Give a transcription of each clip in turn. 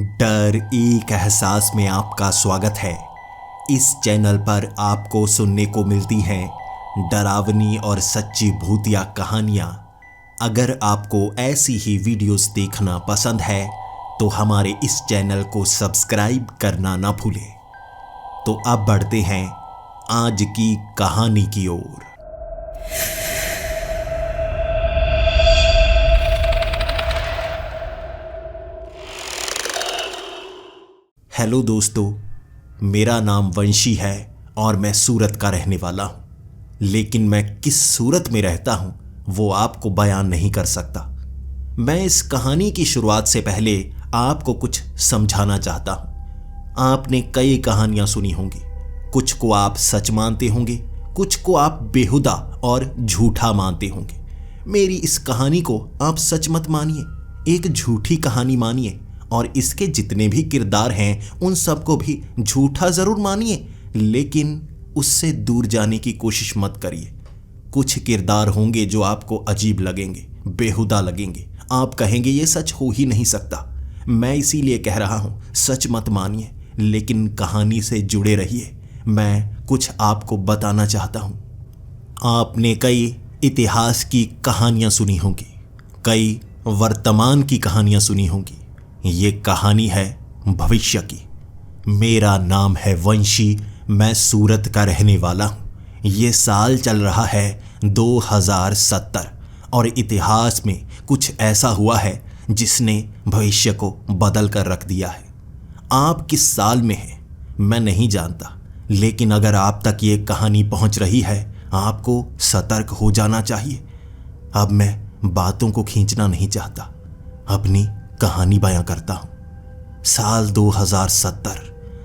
डर एक एहसास में आपका स्वागत है। इस चैनल पर आपको सुनने को मिलती हैं डरावनी और सच्ची भूतिया कहानियाँ। अगर आपको ऐसी ही वीडियोस देखना पसंद है तो हमारे इस चैनल को सब्सक्राइब करना ना भूलें। तो अब बढ़ते हैं आज की कहानी की ओर। हेलो दोस्तों, मेरा नाम वंशी है और मैं सूरत का रहने वाला हूँ। लेकिन मैं किस सूरत में रहता हूँ वो आपको बयान नहीं कर सकता। मैं इस कहानी की शुरुआत से पहले आपको कुछ समझाना चाहता हूँ। आपने कई कहानियाँ सुनी होंगी, कुछ को आप सच मानते होंगे, कुछ को आप बेहुदा और झूठा मानते होंगे। मेरी इस कहानी को आप सच मत मानिए, एक झूठी कहानी मानिए और इसके जितने भी किरदार हैं उन सबको भी झूठा ज़रूर मानिए, लेकिन उससे दूर जाने की कोशिश मत करिए। कुछ किरदार होंगे जो आपको अजीब लगेंगे, बेहुदा लगेंगे, आप कहेंगे ये सच हो ही नहीं सकता। मैं इसीलिए कह रहा हूँ, सच मत मानिए लेकिन कहानी से जुड़े रहिए। मैं कुछ आपको बताना चाहता हूँ। आपने कई इतिहास की कहानियाँ सुनी होंगी, कई वर्तमान की कहानियाँ सुनी होंगी। ये कहानी है भविष्य की। मेरा नाम है वंशी, मैं सूरत का रहने वाला हूँ। ये साल चल रहा है 2070 और इतिहास में कुछ ऐसा हुआ है जिसने भविष्य को बदल कर रख दिया है। आप किस साल में हैं मैं नहीं जानता, लेकिन अगर आप तक ये कहानी पहुँच रही है आपको सतर्क हो जाना चाहिए। अब मैं बातों को खींचना नहीं चाहता, अपनी कहानी बयां करता हूं। साल 2070,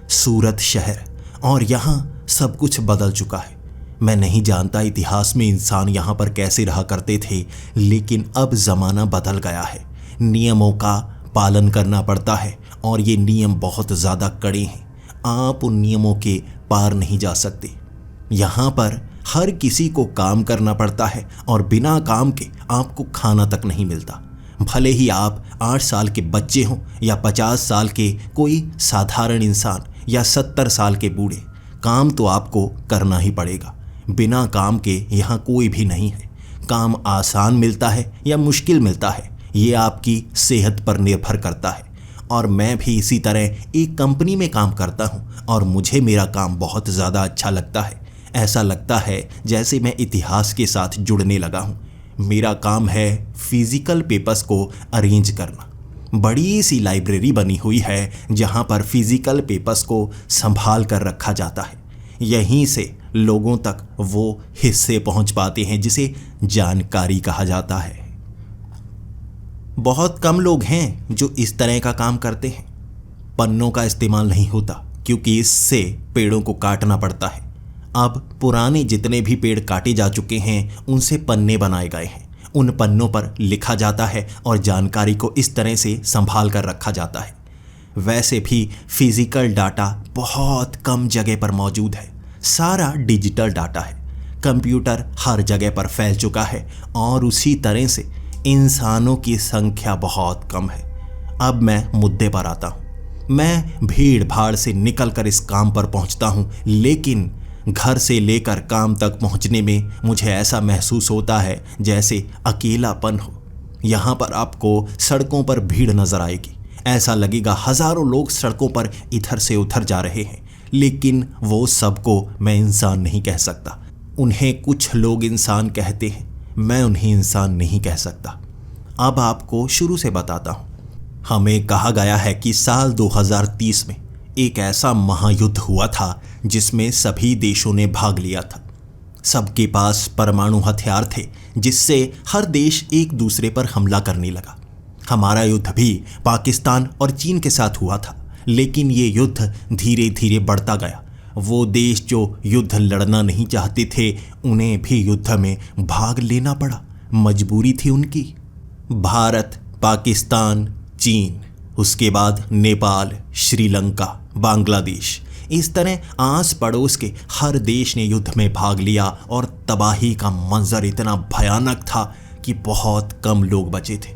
सूरत शहर, और यहाँ सब कुछ बदल चुका है। मैं नहीं जानता इतिहास में इंसान यहाँ पर कैसे रहा करते थे, लेकिन अब ज़माना बदल गया है। नियमों का पालन करना पड़ता है और ये नियम बहुत ज़्यादा कड़े हैं। आप उन नियमों के पार नहीं जा सकते। यहाँ पर हर किसी को काम करना पड़ता है और बिना काम के आपको खाना तक नहीं मिलता। भले ही आप 8 साल के बच्चे हों या 50 साल के कोई साधारण इंसान या 70 साल के बूढ़े, काम तो आपको करना ही पड़ेगा। बिना काम के यहाँ कोई भी नहीं है। काम आसान मिलता है या मुश्किल मिलता है ये आपकी सेहत पर निर्भर करता है। और मैं भी इसी तरह एक कंपनी में काम करता हूँ और मुझे मेरा काम बहुत ज़्यादा अच्छा लगता है। ऐसा लगता है जैसे मैं इतिहास के साथ जुड़ने लगा हूँ। मेरा काम है फिजिकल पेपर्स को अरेंज करना। बड़ी सी लाइब्रेरी बनी हुई है जहाँ पर फिजिकल पेपर्स को संभाल कर रखा जाता है। यहीं से लोगों तक वो हिस्से पहुँच पाते हैं जिसे जानकारी कहा जाता है। बहुत कम लोग हैं जो इस तरह का काम करते हैं। पन्नों का इस्तेमाल नहीं होता क्योंकि इससे पेड़ों को काटना पड़ता है। अब पुराने जितने भी पेड़ काटे जा चुके हैं उनसे पन्ने बनाए गए हैं। उन पन्नों पर लिखा जाता है और जानकारी को इस तरह से संभाल कर रखा जाता है। वैसे भी फिजिकल डाटा बहुत कम जगह पर मौजूद है, सारा डिजिटल डाटा है। कंप्यूटर हर जगह पर फैल चुका है और उसी तरह से इंसानों की संख्या बहुत कम है। अब मैं मुद्दे पर आता हूँ। मैं भीड़ भाड़ से निकल कर इस काम पर पहुँचता हूँ, लेकिन घर से लेकर काम तक पहुंचने में मुझे ऐसा महसूस होता है जैसे अकेलापन हो। यहाँ पर आपको सड़कों पर भीड़ नजर आएगी। ऐसा लगेगा हजारों लोग सड़कों पर इधर से उधर जा रहे हैं, लेकिन वो सबको मैं इंसान नहीं कह सकता। उन्हें कुछ लोग इंसान कहते हैं, मैं उन्हें इंसान नहीं कह सकता। अब आपको शुरू से बताता हूँ। हमें कहा गया है कि साल 2030 में एक ऐसा महायुद्ध हुआ था जिसमें सभी देशों ने भाग लिया था। सबके पास परमाणु हथियार थे जिससे हर देश एक दूसरे पर हमला करने लगा। हमारा युद्ध भी पाकिस्तान और चीन के साथ हुआ था, लेकिन ये युद्ध धीरे धीरे बढ़ता गया। वो देश जो युद्ध लड़ना नहीं चाहते थे उन्हें भी युद्ध में भाग लेना पड़ा, मजबूरी थी उनकी। भारत, पाकिस्तान, चीन, उसके बाद नेपाल, श्रीलंका, बांग्लादेश, इस तरह आस पड़ोस के हर देश ने युद्ध में भाग लिया और तबाही का मंजर इतना भयानक था कि बहुत कम लोग बचे थे।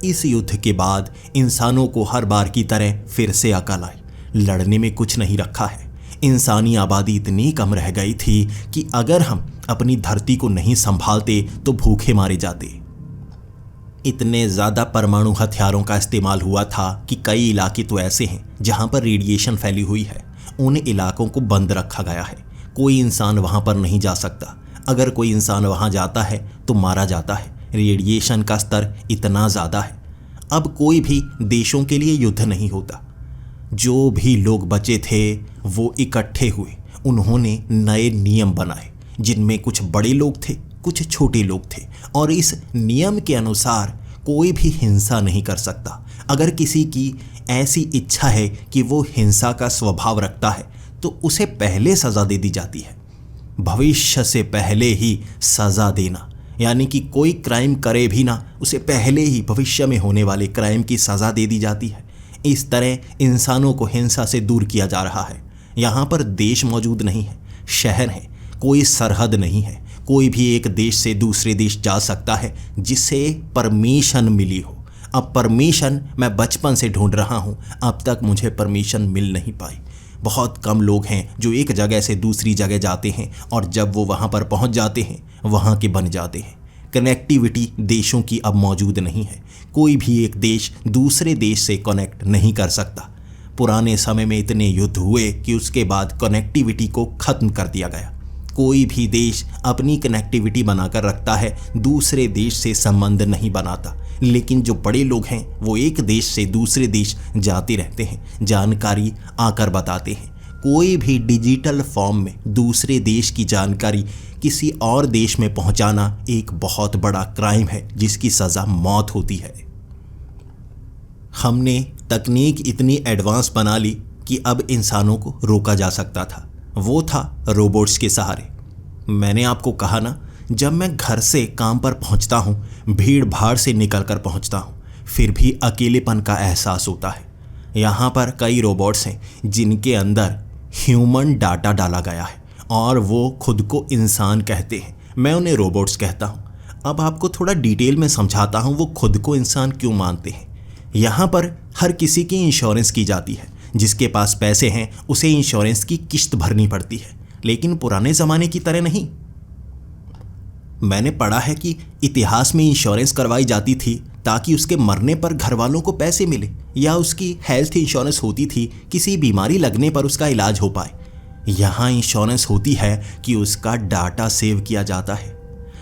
इस युद्ध के बाद इंसानों को हर बार की तरह फिर से अकल आई, लड़ने में कुछ नहीं रखा है। इंसानी आबादी इतनी कम रह गई थी कि अगर हम अपनी धरती को नहीं संभालते तो भूखे मारे जाते। इतने ज़्यादा परमाणु हथियारों का इस्तेमाल हुआ था कि कई इलाके तो ऐसे हैं जहां पर रेडिएशन फैली हुई है। उन इलाकों को बंद रखा गया है, कोई इंसान वहां पर नहीं जा सकता। अगर कोई इंसान वहां जाता है तो मारा जाता है। रेडिएशन का स्तर इतना ज़्यादा है, अब कोई भी देशों के लिए युद्ध नहीं होता। जो भी लोग बचे थे वो इकट्ठे हुए, उन्होंने नए नियम बनाए जिनमें कुछ बड़े लोग थे, कुछ छोटे लोग थे, और इस नियम के अनुसार कोई भी हिंसा नहीं कर सकता। अगर किसी की ऐसी इच्छा है कि वो हिंसा का स्वभाव रखता है तो उसे पहले सज़ा दे दी जाती है। भविष्य से पहले ही सज़ा देना, यानी कि कोई क्राइम करे भी ना, उसे पहले ही भविष्य में होने वाले क्राइम की सज़ा दे दी जाती है। इस तरह इंसानों को हिंसा से दूर किया जा रहा है। यहाँ पर देश मौजूद नहीं है, शहर है, कोई सरहद नहीं है। कोई भी एक देश से दूसरे देश जा सकता है जिसे परमिशन मिली हो। अब परमिशन मैं बचपन से ढूंढ रहा हूँ, अब तक मुझे परमिशन मिल नहीं पाई। बहुत कम लोग हैं जो एक जगह से दूसरी जगह जाते हैं और जब वो वहाँ पर पहुँच जाते हैं वहाँ के बन जाते हैं। कनेक्टिविटी देशों की अब मौजूद नहीं है। कोई भी एक देश दूसरे देश से कनेक्ट नहीं कर सकता। पुराने समय में इतने युद्ध हुए कि उसके बाद कनेक्टिविटी को ख़त्म कर दिया गया। कोई भी देश अपनी कनेक्टिविटी बनाकर रखता है, दूसरे देश से संबंध नहीं बनाता। लेकिन जो बड़े लोग हैं वो एक देश से दूसरे देश जाते रहते हैं, जानकारी आकर बताते हैं। कोई भी डिजिटल फॉर्म में दूसरे देश की जानकारी किसी और देश में पहुंचाना एक बहुत बड़ा क्राइम है जिसकी सज़ा मौत होती है। हमने तकनीक इतनी एडवांस बना ली कि अब इंसानों को रोका जा सकता था, वो था रोबोट्स के सहारे। मैंने आपको कहा ना, जब मैं घर से काम पर पहुंचता हूं, भीड़ भाड़ से निकल कर पहुंचता हूं, फिर भी अकेलेपन का एहसास होता है। यहाँ पर कई रोबोट्स हैं जिनके अंदर ह्यूमन डाटा डाला गया है और वो खुद को इंसान कहते हैं। मैं उन्हें रोबोट्स कहता हूँ। अब आपको थोड़ा डिटेल में समझाता हूँ वो खुद को इंसान क्यों मानते हैं। यहाँ पर हर किसी की इंश्योरेंस की जाती है। जिसके पास पैसे हैं उसे इंश्योरेंस की किश्त भरनी पड़ती है, लेकिन पुराने ज़माने की तरह नहीं। मैंने पढ़ा है कि इतिहास में इंश्योरेंस करवाई जाती थी ताकि उसके मरने पर घर वालों को पैसे मिले, या उसकी हेल्थ इंश्योरेंस होती थी किसी बीमारी लगने पर उसका इलाज हो पाए। यहाँ इंश्योरेंस होती है कि उसका डाटा सेव किया जाता है।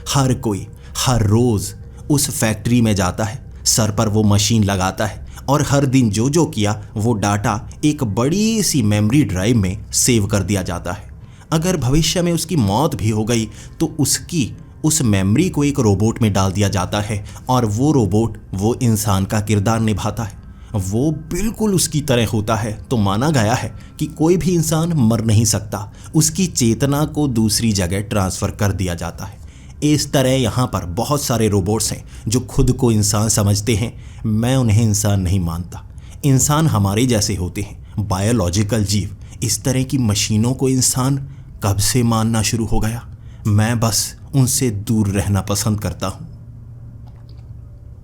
हर कोई हर रोज़ उस फैक्ट्री में जाता है, सर पर वो मशीन लगाता है और हर दिन जो जो किया वो डाटा एक बड़ी सी मेमोरी ड्राइव में सेव कर दिया जाता है। अगर भविष्य में उसकी मौत भी हो गई तो उसकी उस मेमोरी को एक रोबोट में डाल दिया जाता है और वो रोबोट वो इंसान का किरदार निभाता है। वो बिल्कुल उसकी तरह होता है, तो माना गया है कि कोई भी इंसान मर नहीं सकता, उसकी चेतना को दूसरी जगह ट्रांसफ़र कर दिया जाता है। इस तरह यहाँ पर बहुत सारे रोबोट्स हैं जो खुद को इंसान समझते हैं। मैं उन्हें इंसान नहीं मानता। इंसान हमारे जैसे होते हैं, बायोलॉजिकल जीव। इस तरह की मशीनों को इंसान कब से मानना शुरू हो गया? मैं बस उनसे दूर रहना पसंद करता हूँ।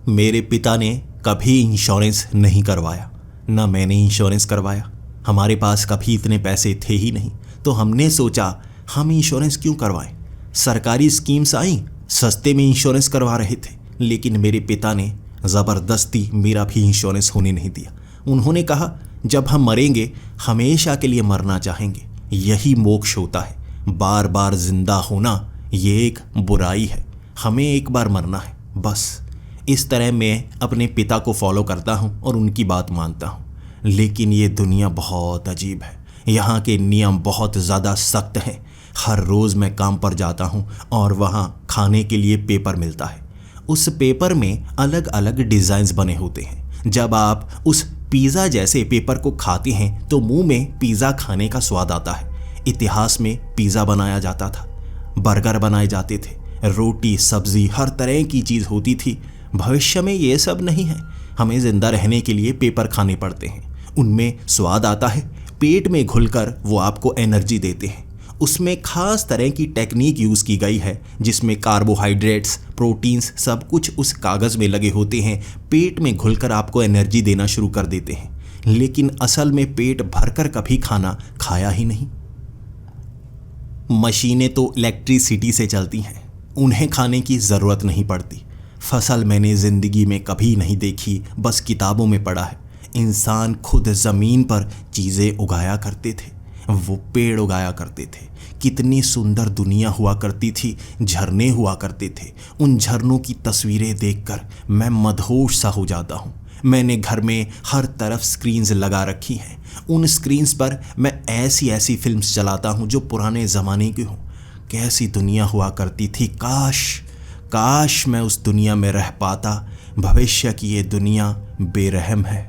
मेरे पिता ने कभी इंश्योरेंस नहीं करवाया, ना मैंने इंश्योरेंस करवाया। हमारे पास कभी इतने पैसे थे ही नहीं, तो हमने सोचा हम इंश्योरेंस क्यों करवाएं। सरकारी स्कीम्स आई, सस्ते में इंश्योरेंस करवा रहे थे, लेकिन मेरे पिता ने ज़बरदस्ती मेरा भी इंश्योरेंस होने नहीं दिया। उन्होंने कहा जब हम मरेंगे हमेशा के लिए मरना चाहेंगे, यही मोक्ष होता है। बार बार जिंदा होना ये एक बुराई है, हमें एक बार मरना है बस। इस तरह मैं अपने पिता को फॉलो करता हूँ और उनकी बात मानता हूँ। लेकिन ये दुनिया बहुत अजीब है, यहाँ के नियम बहुत ज़्यादा सख्त हैं। हर रोज़ मैं काम पर जाता हूँ और वहाँ खाने के लिए पेपर मिलता है। उस पेपर में अलग अलग डिज़ाइंस बने होते हैं। जब आप उस पिज़्ज़ा जैसे पेपर को खाते हैं तो मुंह में पिज़्ज़ा खाने का स्वाद आता है। इतिहास में पिज़्ज़ा बनाया जाता था, बर्गर बनाए जाते थे, रोटी सब्ज़ी हर तरह की चीज़ होती थी। भविष्य में ये सब नहीं है। हमें ज़िंदा रहने के लिए पेपर खाने पड़ते हैं। उनमें स्वाद आता है, पेट में घुलकर वो आपको एनर्जी देते हैं उसमें खास तरह की टेक्निक यूज़ की गई है जिसमें कार्बोहाइड्रेट्स, प्रोटीन्स सब कुछ उस कागज़ में लगे होते हैं, पेट में घुलकर आपको एनर्जी देना शुरू कर देते हैं। लेकिन असल में पेट भरकर कभी खाना खाया ही नहीं। मशीनें तो इलेक्ट्रिसिटी से चलती हैं, उन्हें खाने की ज़रूरत नहीं पड़ती। फसल मैंने ज़िंदगी में कभी नहीं देखी, बस किताबों में पढ़ा है। इंसान खुद ज़मीन पर चीज़ें उगाया करते थे, वो पेड़ उगाया करते थे। कितनी सुंदर दुनिया हुआ करती थी, झरने हुआ करते थे। उन झरनों की तस्वीरें देखकर मैं मदहोश सा हो जाता हूँ। मैंने घर में हर तरफ स्क्रीन्स लगा रखी हैं। उन स्क्रीन्स पर मैं ऐसी ऐसी फिल्म्स चलाता हूँ जो पुराने ज़माने की हों। कैसी दुनिया हुआ करती थी, काश मैं उस दुनिया में रह पाता। भविष्य की ये दुनिया बेरहम है।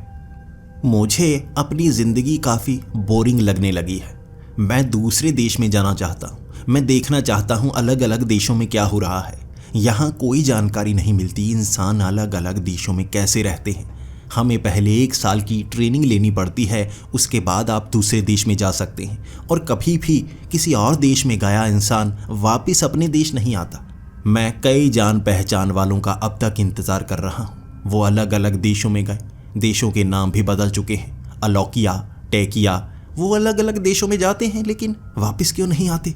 मुझे अपनी ज़िंदगी काफ़ी बोरिंग लगने लगी है। मैं दूसरे देश में जाना चाहता हूँ। मैं देखना चाहता हूँ अलग अलग देशों में क्या हो रहा है। यहाँ कोई जानकारी नहीं मिलती इंसान अलग अलग देशों में कैसे रहते हैं। हमें पहले 1 साल की ट्रेनिंग लेनी पड़ती है, उसके बाद आप दूसरे देश में जा सकते हैं। और कभी भी किसी और देश में गया इंसान वापस अपने देश नहीं आता। मैं कई जान पहचान वालों का अब तक इंतज़ार कर रहा हूँ। वो अलग अलग देशों में गए, देशों के नाम भी बदल चुके हैं। अलोकिया, टेकिया, वो अलग अलग देशों में जाते हैं लेकिन वापस क्यों नहीं आते?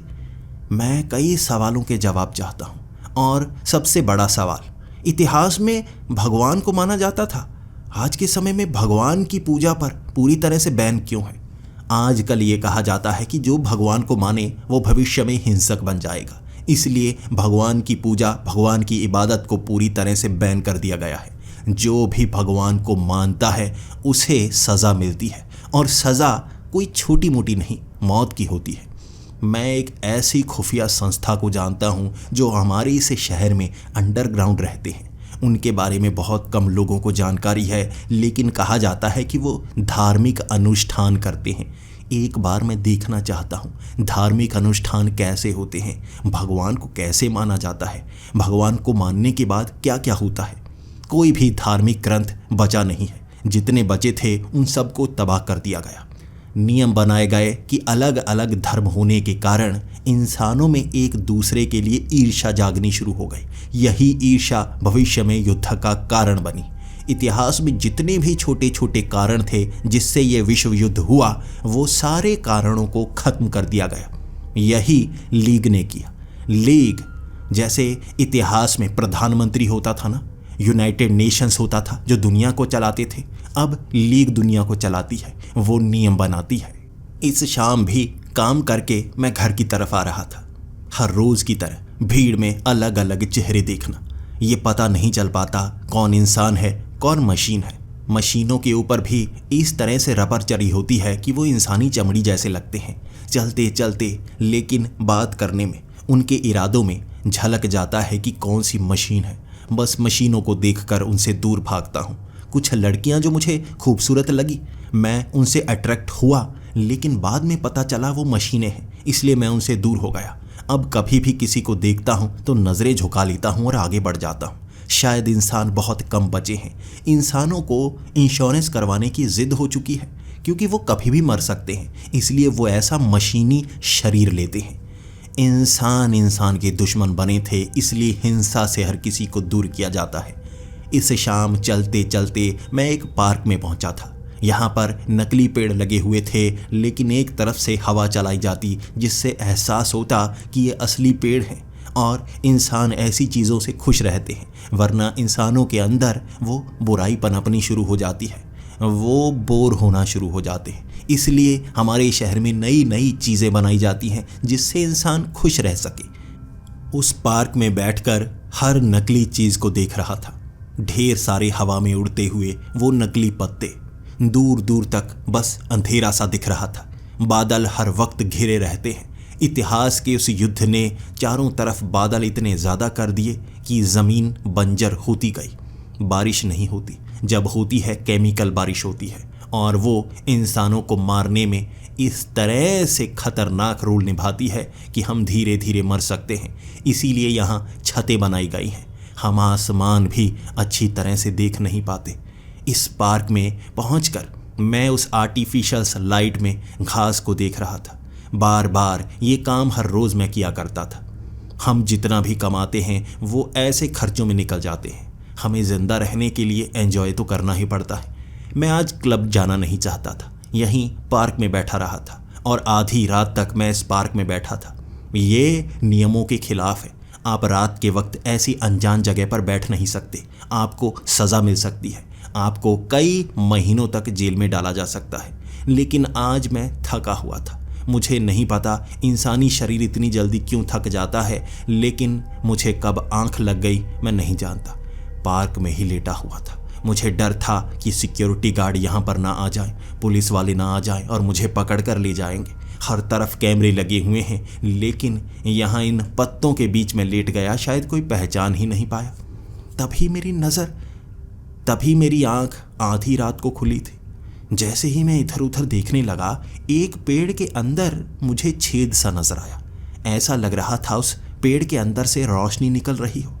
मैं कई सवालों के जवाब चाहता हूँ। और सबसे बड़ा सवाल, इतिहास में भगवान को माना जाता था, आज के समय में भगवान की पूजा पर पूरी तरह से बैन क्यों है? आजकल ये कहा जाता है कि जो भगवान को माने वो भविष्य में हिंसक बन जाएगा, इसलिए भगवान की पूजा, भगवान की इबादत को पूरी तरह से बैन कर दिया गया है। जो भी भगवान को मानता है उसे सज़ा मिलती है, और सज़ा कोई छोटी मोटी नहीं, मौत की होती है। मैं एक ऐसी खुफिया संस्था को जानता हूँ जो हमारे इस शहर में अंडरग्राउंड रहते हैं। उनके बारे में बहुत कम लोगों को जानकारी है, लेकिन कहा जाता है कि वो धार्मिक अनुष्ठान करते हैं। एक बार मैं देखना चाहता हूँ धार्मिक अनुष्ठान कैसे होते हैं, भगवान को कैसे माना जाता है, भगवान को मानने के बाद क्या क्या होता है। कोई भी धार्मिक ग्रंथ बचा नहीं है, जितने बचे थे उन सबको तबाह कर दिया गया। नियम बनाए गए कि अलग अलग धर्म होने के कारण इंसानों में एक दूसरे के लिए ईर्ष्या जागनी शुरू हो गई। यही ईर्ष्या भविष्य में युद्ध का कारण बनी। इतिहास में जितने भी छोटे छोटे कारण थे जिससे ये विश्व युद्ध हुआ, वो सारे कारणों को खत्म कर दिया गया। यही लीग ने किया। लीग जैसे इतिहास में प्रधानमंत्री होता था ना, यूनाइटेड नेशंस होता था जो दुनिया को चलाते थे, अब लीग दुनिया को चलाती है, वो नियम बनाती है। इस शाम भी काम करके मैं घर की तरफ आ रहा था। हर रोज़ की तरह भीड़ में अलग अलग चेहरे देखना, ये पता नहीं चल पाता कौन इंसान है कौन मशीन है। मशीनों के ऊपर भी इस तरह से रबर चढ़ी होती है कि वो इंसानी चमड़ी जैसे लगते हैं चलते चलते, लेकिन बात करने में, उनके इरादों में झलक जाता है कि कौन सी मशीन है। बस मशीनों को देखकर उनसे दूर भागता हूँ। कुछ लड़कियाँ जो मुझे खूबसूरत लगी, मैं उनसे अट्रैक्ट हुआ, लेकिन बाद में पता चला वो मशीनें हैं, इसलिए मैं उनसे दूर हो गया। अब कभी भी किसी को देखता हूँ तो नज़रें झुका लेता हूँ और आगे बढ़ जाता हूँ। शायद इंसान बहुत कम बचे हैं। इंसानों को इंश्योरेंस करवाने की ज़िद हो चुकी है, क्योंकि वो कभी भी मर सकते हैं, इसलिए वो ऐसा मशीनी शरीर लेते हैं। इंसान के दुश्मन बने थे, इसलिए हिंसा से हर किसी को दूर किया जाता है। इस शाम चलते चलते मैं एक पार्क में पहुंचा था। यहाँ पर नकली पेड़ लगे हुए थे, लेकिन एक तरफ से हवा चलाई जाती जिससे एहसास होता कि ये असली पेड़ हैं और इंसान ऐसी चीज़ों से खुश रहते हैं, वरना इंसानों के अंदर वो बुराई पनपनी शुरू हो जाती है, वो बोर होना शुरू हो जाते हैं। इसलिए हमारे शहर में नई नई चीज़ें बनाई जाती हैं जिससे इंसान खुश रह सके। उस पार्क में बैठकर हर नकली चीज़ को देख रहा था। ढेर सारे हवा में उड़ते हुए वो नकली पत्ते, दूर दूर तक बस अंधेरा सा दिख रहा था। बादल हर वक्त घिरे रहते हैं। इतिहास के उस युद्ध ने चारों तरफ बादल इतने ज़्यादा कर दिए कि ज़मीन बंजर होती गई। बारिश नहीं होती, जब होती है केमिकल बारिश होती है, और वो इंसानों को मारने में इस तरह से खतरनाक रोल निभाती है कि हम धीरे धीरे मर सकते हैं। इसीलिए यहाँ छतें बनाई गई हैं, हम आसमान भी अच्छी तरह से देख नहीं पाते। इस पार्क में पहुंचकर मैं उस आर्टिफिशियल लाइट में घास को देख रहा था। बार बार ये काम हर रोज़ मैं किया करता था। हम जितना भी कमाते हैं वो ऐसे खर्चों में निकल जाते हैं। हमें ज़िंदा रहने के लिए एंजॉय तो करना ही पड़ता है। मैं आज क्लब जाना नहीं चाहता था, यहीं पार्क में बैठा रहा था और आधी रात तक मैं इस पार्क में बैठा था। ये नियमों के खिलाफ है। आप रात के वक्त ऐसी अनजान जगह पर बैठ नहीं सकते, आपको सज़ा मिल सकती है, आपको कई महीनों तक जेल में डाला जा सकता है। लेकिन आज मैं थका हुआ था। मुझे नहीं पता इंसानी शरीर इतनी जल्दी क्यों थक जाता है, लेकिन मुझे कब आंख लग गई मैं नहीं जानता। पार्क में ही लेटा हुआ था। मुझे डर था कि सिक्योरिटी गार्ड यहाँ पर ना आ जाए, पुलिस वाले ना आ जाए और मुझे पकड़ कर ले जाएंगे। हर तरफ कैमरे लगे हुए हैं, लेकिन यहाँ इन पत्तों के बीच में लेट गया, शायद कोई पहचान ही नहीं पाया। तभी मेरी आंख आधी रात को खुली थी। जैसे ही मैं इधर उधर देखने लगा, एक पेड़ के अंदर मुझे छेद सा नजर आया। ऐसा लग रहा था उस पेड़ के अंदर से रोशनी निकल रही हो।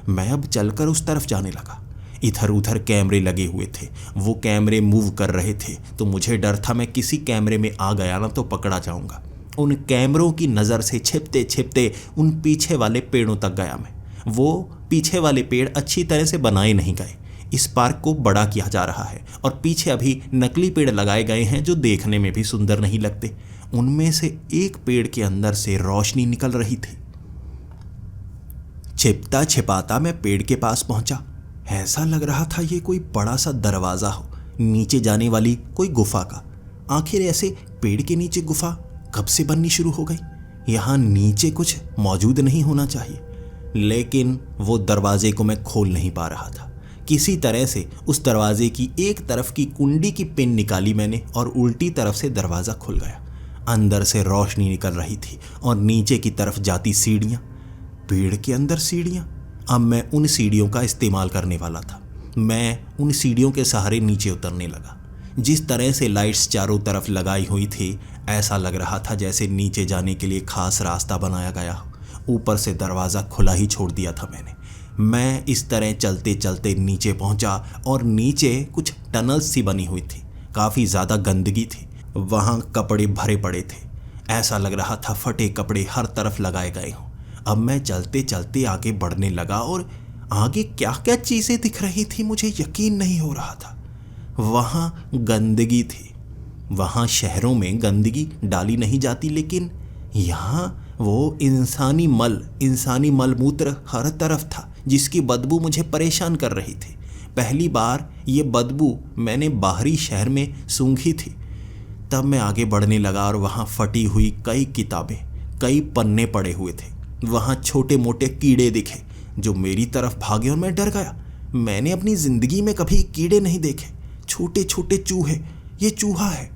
मैं अब चलकर उस तरफ जाने लगा। इधर उधर कैमरे लगे हुए थे, वो कैमरे मूव कर रहे थे, तो मुझे डर था मैं किसी कैमरे में आ गया ना तो पकड़ा जाऊंगा। उन कैमरों की नज़र से छिपते छिपते उन पीछे वाले पेड़ों तक गया मैं। वो पीछे वाले पेड़ अच्छी तरह से बनाए नहीं गए। इस पार्क को बड़ा किया जा रहा है और पीछे अभी नकली पेड़ लगाए गए हैं जो देखने में भी सुंदर नहीं लगते। उनमें से एक पेड़ के अंदर से रोशनी निकल रही थी। छिपता छिपाता मैं पेड़ के पास पहुंचा। ऐसा लग रहा था ये कोई बड़ा सा दरवाज़ा हो, नीचे जाने वाली कोई गुफा का। आखिर ऐसे पेड़ के नीचे गुफा कब से बननी शुरू हो गई? यहाँ नीचे कुछ मौजूद नहीं होना चाहिए, लेकिन वो दरवाजे को मैं खोल नहीं पा रहा था। किसी तरह से उस दरवाजे की एक तरफ की कुंडी की पिन निकाली मैंने और उल्टी तरफ से दरवाज़ा खुल गया। अंदर से रोशनी निकल रही थी और नीचे की तरफ जाती सीढ़ियाँ। पेड़ के अंदर सीढ़ियाँ। अब मैं उन सीढ़ियों का इस्तेमाल करने वाला था। मैं उन सीढ़ियों के सहारे नीचे उतरने लगा। जिस तरह से लाइट्स चारों तरफ लगाई हुई थी, ऐसा लग रहा था जैसे नीचे जाने के लिए खास रास्ता बनाया गया हो। ऊपर से दरवाज़ा खुला ही छोड़ दिया था मैंने। मैं इस तरह चलते चलते नीचे पहुंचा और नीचे कुछ टनल्स सी बनी हुई थी। काफ़ी ज़्यादा गंदगी थी, वहाँ कपड़े भरे पड़े थे। ऐसा लग रहा था फटे कपड़े हर तरफ लगाए गए हों। अब मैं चलते चलते आगे बढ़ने लगा और आगे क्या क्या चीज़ें दिख रही थी मुझे यकीन नहीं हो रहा था। वहाँ गंदगी थी। वहाँ शहरों में गंदगी डाली नहीं जाती, लेकिन यहाँ वो इंसानी मलमूत्र हर तरफ था, जिसकी बदबू मुझे परेशान कर रही थी। पहली बार ये बदबू मैंने बाहरी शहर में सूंघी थी। तब मैं आगे बढ़ने लगा और वहाँ फटी हुई कई किताबें, कई पन्ने पड़े हुए थे। वहाँ छोटे मोटे कीड़े दिखे जो मेरी तरफ भागे और मैं डर गया। मैंने अपनी ज़िंदगी में कभी कीड़े नहीं देखे। छोटे छोटे चूहे, ये चूहा है।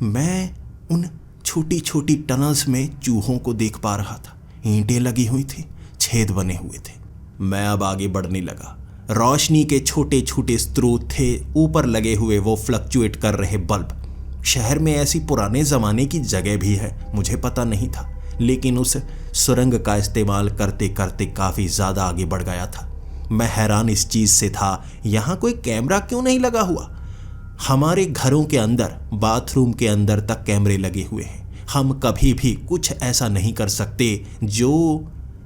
मैं उन छोटी छोटी टनल्स में चूहों को देख पा रहा था। ईंटें लगी हुई थी, छेद बने हुए थे। मैं अब आगे बढ़ने लगा। रोशनी के छोटे छोटे स्रोत थे, ऊपर लगे हुए वो फ्लक्चुएट कर रहे बल्ब। शहर में ऐसी पुराने ज़माने की जगह भी है, मुझे पता नहीं था, लेकिन उस सुरंग का इस्तेमाल करते करते काफ़ी ज़्यादा आगे बढ़ गया था। मैं हैरान इस चीज़ से था, यहाँ कोई कैमरा क्यों नहीं लगा हुआ? हमारे घरों के अंदर, बाथरूम के अंदर तक कैमरे लगे हुए हैं। हम कभी भी कुछ ऐसा नहीं कर सकते जो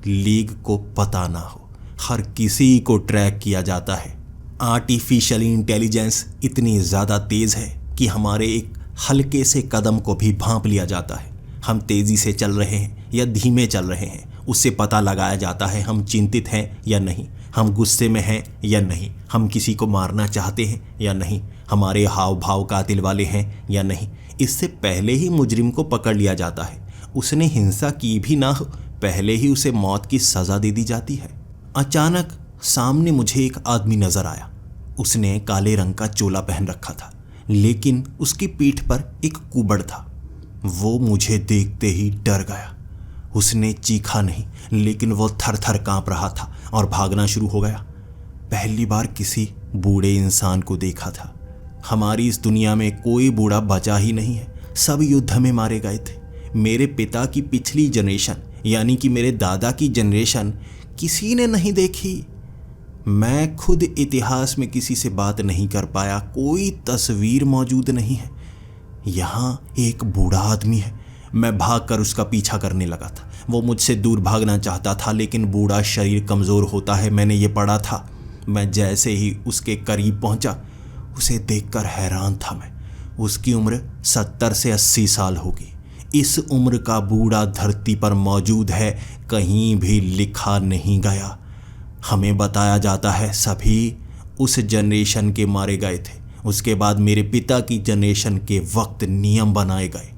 लीग को पता ना हो। हर किसी को ट्रैक किया जाता है। आर्टिफिशियल इंटेलिजेंस इतनी ज़्यादा तेज़ है कि हमारे एक हल्के से कदम को भी भांप लिया जाता है। हम तेज़ी से चल रहे हैं या धीमे चल रहे हैं, उससे पता लगाया जाता है हम चिंतित हैं या नहीं, हम गुस्से में हैं या नहीं, हम किसी को मारना चाहते हैं या नहीं, हमारे हाव भाव कातिल वाले हैं या नहीं। इससे पहले ही मुजरिम को पकड़ लिया जाता है। उसने हिंसा की भी ना हो, पहले ही उसे मौत की सज़ा दे दी जाती है। अचानक सामने मुझे एक आदमी नज़र आया। उसने काले रंग का चोला पहन रखा था, लेकिन उसकी पीठ पर एक कुबड़ था। वो मुझे देखते ही डर गया। उसने चीखा नहीं, लेकिन वो थर थर काँप रहा था और भागना शुरू हो गया। पहली बार किसी बूढ़े इंसान को देखा था। हमारी इस दुनिया में कोई बूढ़ा बचा ही नहीं है, सब युद्ध में मारे गए थे। मेरे पिता की पिछली जनरेशन, यानी कि मेरे दादा की जनरेशन किसी ने नहीं देखी। मैं खुद इतिहास में किसी से बात नहीं कर पाया, कोई तस्वीर मौजूद नहीं है। यहाँ एक बूढ़ा आदमी है, मैं भागकर उसका पीछा करने लगा था। वो मुझसे दूर भागना चाहता था, लेकिन बूढ़ा शरीर कमज़ोर होता है, मैंने ये पढ़ा था। मैं जैसे ही उसके करीब पहुंचा, उसे देखकर हैरान था मैं। उसकी उम्र 70 से 80 साल होगी। इस उम्र का बूढ़ा धरती पर मौजूद है, कहीं भी लिखा नहीं गया। हमें बताया जाता है सभी उस जनरेशन के मारे गए थे। उसके बाद मेरे पिता की जनरेशन के वक्त नियम बनाए गए।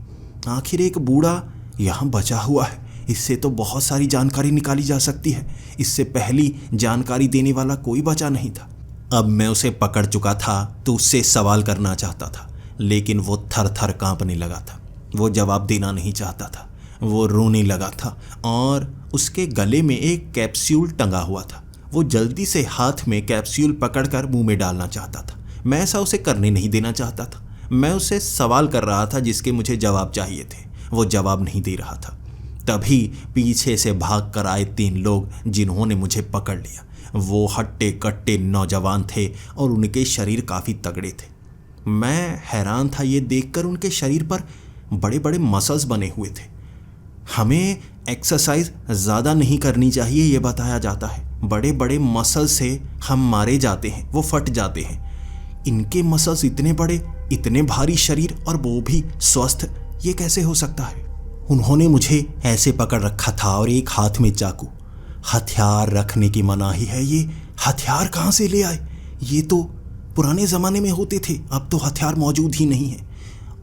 आखिर एक बूढ़ा यहाँ बचा हुआ है, इससे तो बहुत सारी जानकारी निकाली जा सकती है। इससे पहली जानकारी देने वाला कोई बचा नहीं था। अब मैं उसे पकड़ चुका था तो उससे सवाल करना चाहता था, लेकिन वो थर थर कांपने लगा था। वो जवाब देना नहीं चाहता था, वो रोने लगा था और उसके गले में एक कैप्सूल टंगा हुआ था। वो जल्दी से हाथ में कैप्सूल पकड़कर मुंह में डालना चाहता था। मैं ऐसा उसे करने नहीं देना चाहता था। मैं उससे सवाल कर रहा था जिसके मुझे जवाब चाहिए थे। वो जवाब नहीं दे रहा था। तभी पीछे से भाग कर आए 3 लोग, जिन्होंने मुझे पकड़ लिया। वो हट्टे कट्टे नौजवान थे और उनके शरीर काफ़ी तगड़े थे। मैं हैरान था ये देखकर, उनके शरीर पर बड़े बड़े मसल्स बने हुए थे। हमें एक्सरसाइज ज़्यादा नहीं करनी चाहिए, ये बताया जाता है। बड़े बड़े मसल से हम मारे जाते हैं, वो फट जाते हैं। इनके मसल्स इतने बड़े, इतने भारी शरीर, और वो भी स्वस्थ, ये कैसे हो सकता है? उन्होंने मुझे ऐसे पकड़ रखा था और एक हाथ में चाकू। हथियार रखने की मनाही है। ये हथियार कहाँ से ले आए? ये तो पुराने ज़माने में होते थे, अब तो हथियार मौजूद ही नहीं है।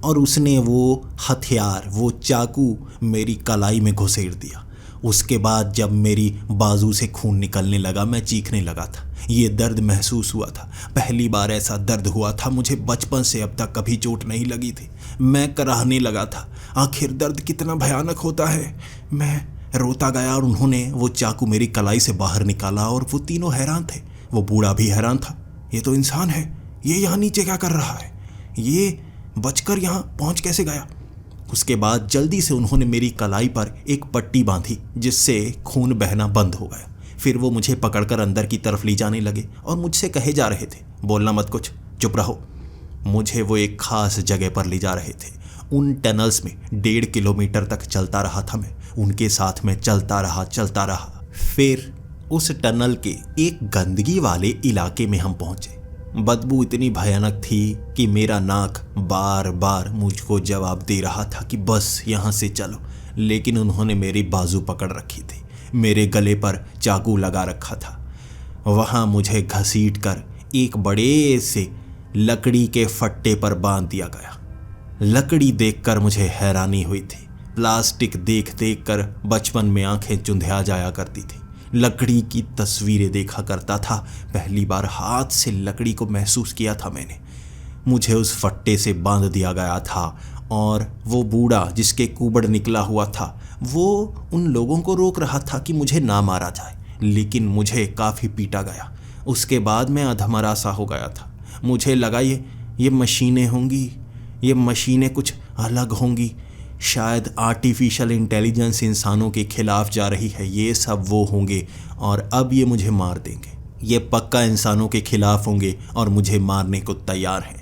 और उसने वो हथियार, वो चाकू मेरी कलाई में घुसेड़ दिया। उसके बाद जब मेरी बाजू से खून निकलने लगा, मैं चीखने लगा था। ये दर्द महसूस हुआ था। पहली बार ऐसा दर्द हुआ था। मुझे बचपन से अब तक कभी चोट नहीं लगी थी। मैं कराहने लगा था। आखिर दर्द कितना भयानक होता है। मैं रोता गया और उन्होंने वो चाकू मेरी कलाई से बाहर निकाला और वो तीनों हैरान थे। वो बूढ़ा भी हैरान था। ये तो इंसान है, ये यहाँ नीचे क्या कर रहा है? ये बचकर यहाँ पहुँच कैसे गया? उसके बाद जल्दी से उन्होंने मेरी कलाई पर एक पट्टी बांधी, जिससे खून बहना बंद हो गया। फिर वो मुझे पकड़कर अंदर की तरफ ले जाने लगे और मुझसे कहे जा रहे थे, बोलना मत कुछ, चुप रहो। मुझे वो एक खास जगह पर ले जा रहे थे। उन टनल्स में 1.5 किलोमीटर तक चलता रहा था मैं। उनके साथ में चलता रहा। फिर उस टनल के एक गंदगी वाले इलाके में हम पहुंचे। बदबू इतनी भयानक थी कि मेरा नाक बार बार मुझको जवाब दे रहा था कि बस यहाँ से चलो, लेकिन उन्होंने मेरी बाजू पकड़ रखी थी। मेरे गले पर चाकू लगा रखा था। वहाँ मुझे घसीट कर एक बड़े से लकड़ी के फट्टे पर बांध दिया गया। लकड़ी देखकर मुझे हैरानी हुई थी। प्लास्टिक देख देख कर बचपन में आंखें चुंधिया जाया करती थी। लकड़ी की तस्वीरें देखा करता था। पहली बार हाथ से लकड़ी को महसूस किया था मैंने। मुझे उस फट्टे से बांध दिया गया था और वो बूढ़ा जिसके कुबड़ निकला हुआ था, वो उन लोगों को रोक रहा था कि मुझे ना मारा जाए, लेकिन मुझे काफ़ी पीटा गया। उसके बाद मैं अधमरा सा हो गया था। मुझे लगा ये मशीनें होंगी, ये मशीनें कुछ अलग होंगी, शायद आर्टिफिशियल इंटेलिजेंस इंसानों के खिलाफ जा रही है, ये सब वो होंगे और अब ये मुझे मार देंगे। ये पक्का इंसानों के खिलाफ होंगे और मुझे मारने को तैयार हैं।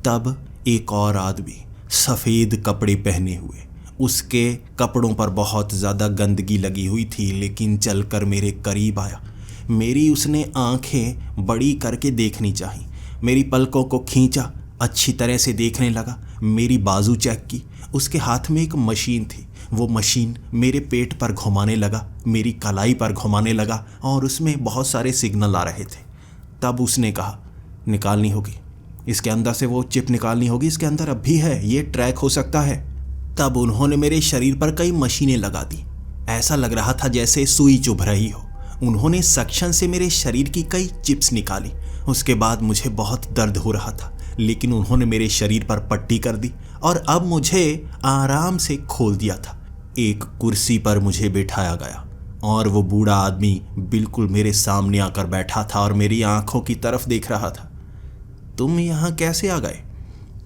तब एक और आदमी सफ़ेद कपड़े पहने हुए, उसके कपड़ों पर बहुत ज़्यादा गंदगी लगी हुई थी, लेकिन चलकर मेरे करीब आया। मेरी उसने आंखें बड़ी करके देखनी चाहिए। मेरी पलकों को खींचा, अच्छी तरह से देखने लगा। मेरी बाजू चेक की। उसके हाथ में एक मशीन थी। वो मशीन मेरे पेट पर घुमाने लगा, मेरी कलाई पर घुमाने लगा और उसमें बहुत सारे सिग्नल आ रहे थे। तब उसने कहा, निकालनी होगी, इसके अंदर से वो चिप निकालनी होगी, इसके अंदर अब भी है, ये ट्रैक हो सकता है। तब उन्होंने मेरे शरीर पर कई मशीनें लगा दी। ऐसा लग रहा था जैसे सुई चुभ रही हो। उन्होंने सक्शन से मेरे शरीर की कई चिप्स निकाली। उसके बाद मुझे बहुत दर्द हो रहा था, लेकिन उन्होंने मेरे शरीर पर पट्टी कर दी और अब मुझे आराम से खोल दिया था। एक कुर्सी पर मुझे बिठाया गया और वो बूढ़ा आदमी बिल्कुल मेरे सामने आकर बैठा था और मेरी आंखों की तरफ देख रहा था। तुम यहाँ कैसे आ गए?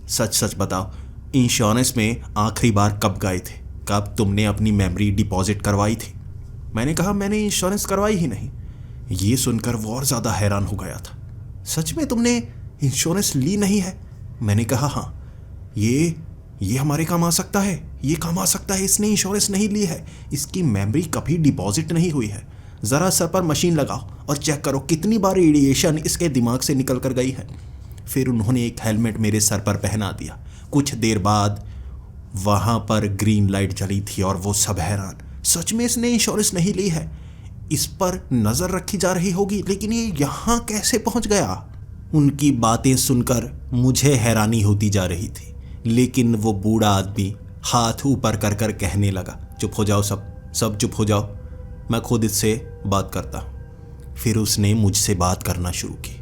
सच सच बताओ, इंश्योरेंस में आखिरी बार कब गए थे? कब तुमने अपनी मेमोरी डिपॉजिट करवाई थी? मैंने कहा, मैंने इंश्योरेंस करवाई ही नहीं। ये सुनकर वो और ज़्यादा हैरान हो गया था। सच में तुमने इंश्योरेंस ली नहीं है? मैंने कहा, हाँ। ये ये हमारे काम आ सकता है, ये काम आ सकता है, इसने इंश्योरेंस नहीं ली है, इसकी मेमोरी कभी डिपॉजिट नहीं हुई है, ज़रा सर पर मशीन लगाओ और चेक करो कितनी बार रेडिएशन इसके दिमाग से निकल कर गई है। फिर उन्होंने एक हेलमेट मेरे सर पर पहना दिया। कुछ देर बाद वहाँ पर ग्रीन लाइट जली थी और वो सब हैरान, सच में इसने इंश्योरेंस नहीं ली है, इस पर नज़र रखी जा रही होगी, लेकिन ये यहाँ कैसे पहुँच गया। उनकी बातें सुनकर मुझे हैरानी होती जा रही थी, लेकिन वो बूढ़ा आदमी हाथ ऊपर कर कर कहने लगा, चुप हो जाओ, सब चुप हो जाओ, मैं खुद इससे बात करता हूँ। फिर उसने मुझसे बात करना शुरू की।